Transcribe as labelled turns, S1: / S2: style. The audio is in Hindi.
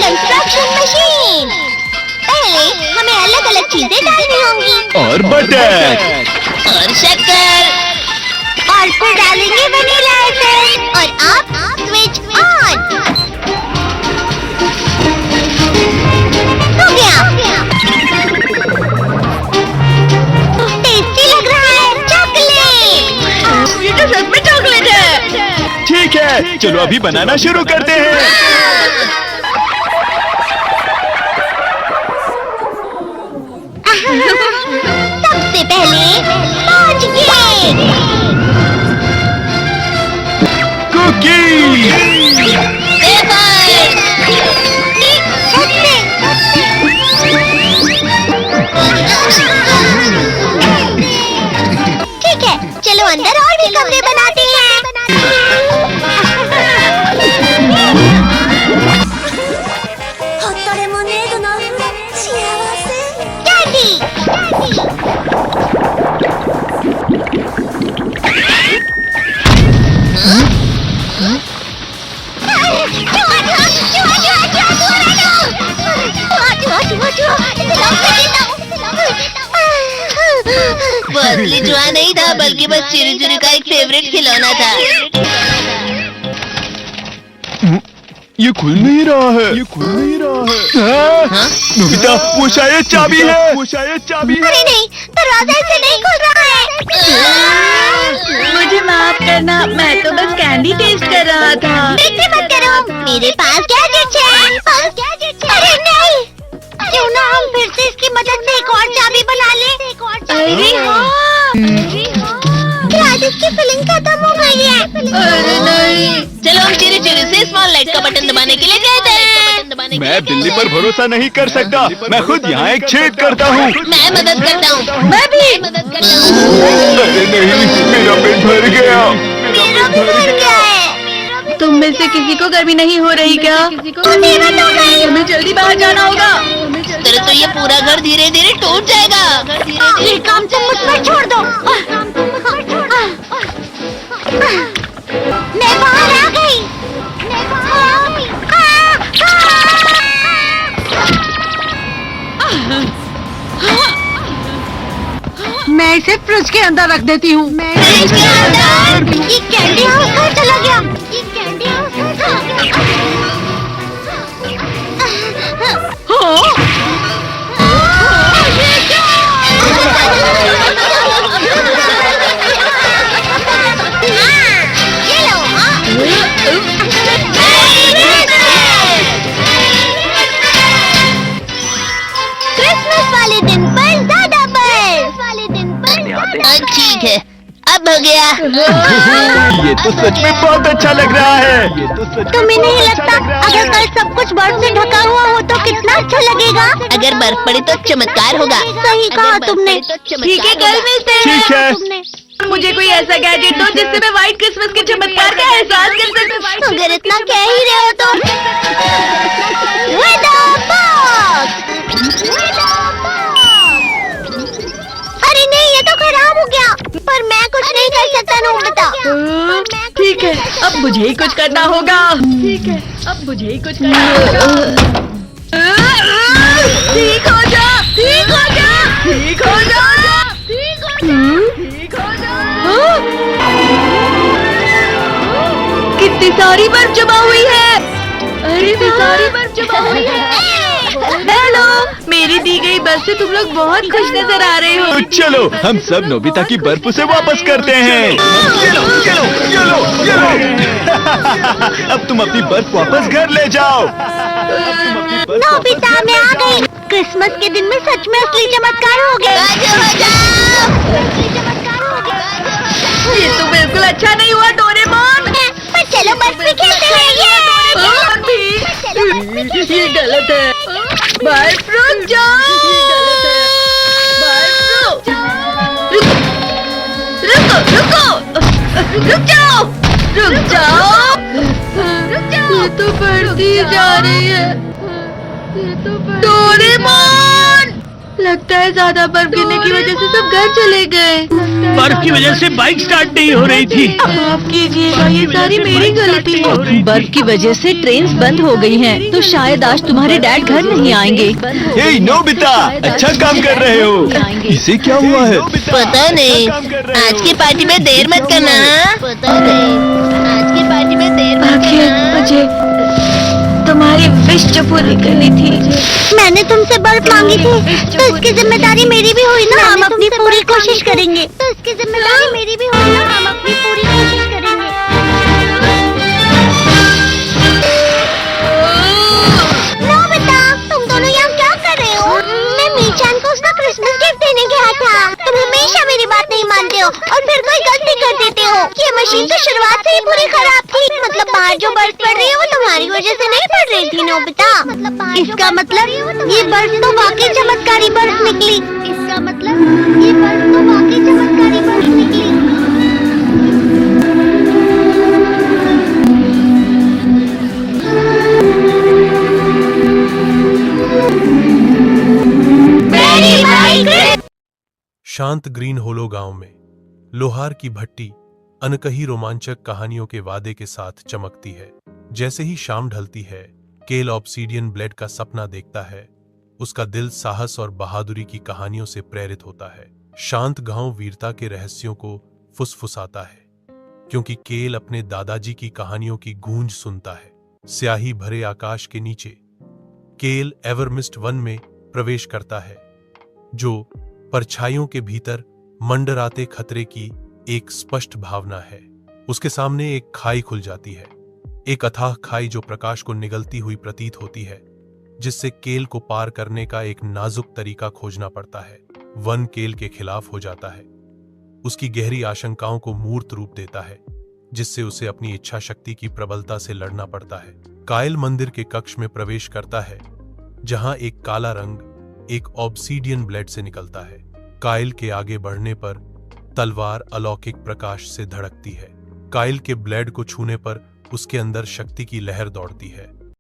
S1: Construction machine. पहले हमें अलग अलग चीजें डालनी होंगी।
S2: और बटर
S1: और शक्कर। और फिर डालेंगे वनीला एसेंस। और अब स्विच ऑन। हो गया। टेस्टी लग रहा है। चॉकलेट। ये तो सच में चॉकलेट है।
S2: ठीक है, चलो अभी बनाना शुरू करते हैं।
S1: सबसे पहले स्पॉन्ज केक।
S2: कुकी
S1: ठीक है, चलो अंदर और भी कमरे बनाते हैं। कैंडी।
S3: वो असली चूहा नहीं था, बल्कि बस चिरू चिरू का एक फेवरेट खिलौना था।
S2: ये खुल नहीं रहा है। नोबिता, वो शायद चाबी है।
S1: अरे नहीं, दरवाजा ऐसे नहीं खुल रहा है।
S4: मुझे माफ करना, मैं तो बस कैंडी टेस्ट कर रहा था।
S1: फिक्र मत करो, मेरे पास गैजेट्स हैं। अरे नहीं, क्यों ना हम फिर से इसकी मदद से एक और चाबी बना लें।
S4: अरे हाँ।
S1: आज इसकी फिलिंग खत्म हो गई है।
S4: अरे नहीं।
S3: चलो हम चिरू चिरू से स्मॉल लाइट का बटन दबाने के लिए कहते हैं।
S2: मैं बिल्ली पर भरोसा नहीं कर सकता। मैं खुद यहाँ एक छेद करता हूँ।
S3: मैं मदद करता हूँ।
S4: मैं भी।
S2: अरे नहीं, मेरा पेट भर गया।
S1: मेरा भी भर गया है।
S4: तुम में से किसी को गर्मी नहीं हो रही क्या?
S1: मुसीबत हो गई।
S4: हमें जल्दी बाहर जाना होगा।
S3: तेरे तो ये पूरा घर धीरे धीरे टूट जाएगा।
S1: ये काम तुम मुझ पर छोड़ दो। मैं बाहर आ गई।
S4: मैं इसे फ्रिज के अंदर रख देती हूँ।
S1: फ्रिज के अंदर? ये कैंडी हाउस कहाँ चला गया? ये लो। क्रिसमस वाले दिन पर ज्यादा बर्फ।
S3: ठीक है, अब हो गया।
S2: ये तो सच में बहुत अच्छा लग रहा है।
S1: तुम्हें नहीं लगता अगर कल सब कुछ बर्फ से ढका हुआ हो तो कितना अच्छा लगेगा?
S3: अगर बर्फ पड़ी तो चमत्कार होगा।
S1: सही कहा तुमने।
S4: ठीक है, कल मिलते हैं।
S2: ठीक है।
S4: मुझे कोई ऐसा गैजेट दो जिससे मैं व्हाइट क्रिसमस के चमत्कार का एहसास कर सकूं।
S1: अगर इतना कह ही रहे हो तो Weather box! अरे नहीं, ये तो खराब हो गया। पर मैं कुछ नहीं कर सकता नोबिता।
S4: ठीक है, अब मुझे ही कुछ करना होगा। ठीक है, अब मुझे ही कुछ करना होगा। ठीक हो जा, ठीक हो जा, ठीक हो जा, ठीक हो जा, ठीक हो जा। कितनी सारी बर्फ जमा हुई है। अरे कितनी सारी बर्फ जमा हुई है। हेलो, मेरी दी गई बर्फ से तुम लोग बहुत खुश नजर आ रहे हो।
S2: तो चलो हम सब नोबिता की बर्फ उसे वापस करते हैं। चलो। अब तुम अपनी बर्फ वापस घर ले जाओ।
S1: नोबिता, मैं आ गई। क्रिसमस के दिन में सच में असली चमत्कार हो गया।
S4: ये तो बिल्कुल अच्छा नहीं हुआ डोरेमोन।
S1: पर चलो बर्फ में खेलते हैं।
S4: ये गलत है। बर्फ रुक जाओ। ये गलत है। बर्फ रुक जाओ। ये तो बढ़ती जा रही है। डोरेमोन, लगता है ज्यादा बर्फ गिरने की वजह से सब घर चले गए।
S5: बर्फ की वजह से बाइक स्टार्ट नहीं हो रही थी।
S4: माफ कीजिएगा, ये सारी मेरी गलती है।
S6: बर्फ की वजह से ट्रेन्स बंद हो गई हैं, तो शायद आज तुम्हारे डैड घर नहीं आएंगे।
S2: हे नोबिता, अच्छा काम कर रहे हो। इसे क्या हुआ है?
S3: पता नहीं, आज की पार्टी में देर मत करना। पता नहीं, आज की पार्टी में देर मत
S4: आखिर
S3: करना।
S4: मुझे तुम्हारी विश जो पूरी करनी थी।
S1: मैंने तुमसे बर्फ मांगी थी, तो इसकी जिम्मेदारी मेरी भी हुई ना। हम अपनी पूरी कोशिश करेंगे। तो इसकी जिम्मेदारी मेरी भी हुई ना। हम अपनी पूरी कोशिश करेंगे। नोबिता, तुम दोनों यहाँ क्या कर रहे हो? मैं मीचान को उसका क्रिसमस गिफ्ट देने गया था। तुम हमेशा मेरी बात नहीं मानते हो और फिर कोई गलती कर देते हो। ये मशीन तो शुरुआत से ही पूरी खराब थी। मतलब बाहर जो बर्फ पड़ रही है वो तुम्हारी वजह से नहीं पड़ रही थी नोबिता। इसका मतलब ये बर्फ तो वाकई चमत्कारी बर्फ निकली। इसका मतलब ये बर्फ तो वाकई चमत्कारी बर्फ निकली।
S7: शांत ग्रीन होलो गांव में लोहार की भट्टी अनकही रोमांचक कहानियों के वादे के साथ चमकती है। जैसे ही शाम ढलती है, केल ऑब्सीडियन ब्लेड का सपना देखता है। उसका दिल साहस और बहादुरी की कहानियों से प्रेरित होता है। शांत गांव वीरता के रहस्यों को फुसफुसाता है, क्योंकि केल अपने दादाजी की कहानियों की गूंज सुनता है। स्याही भरे आकाश के नीचे केल एवरमिस्ट वन में प्रवेश करता है, जो परछाइयों के भीतर मंडराते खतरे की एक स्पष्ट भावना है। उसके सामने एक खाई खुल जाती है, एक अथाह खाई जो प्रकाश को निगलती हुई प्रतीत होती है, जिससे केल को पार करने का एक नाजुक तरीका खोजना पड़ता है। वन केल के खिलाफ हो जाता है, उसकी गहरी आशंकाओं को मूर्त रूप देता है, जिससे उसे अपनी इच्छा शक्ति की प्रबलता से लड़ना पड़ता है। कायल मंदिर के कक्ष में प्रवेश करता है, जहां एक काला रंग एक ऑब्सीडियन ब्लेड से निकलता है। कायल के आगे बढ़ने पर तलवार अलौकिक प्रकाश से धड़कती है। कायल के ब्लेड को छूने पर उसके अंदर शक्ति की लहर दौड़ती है।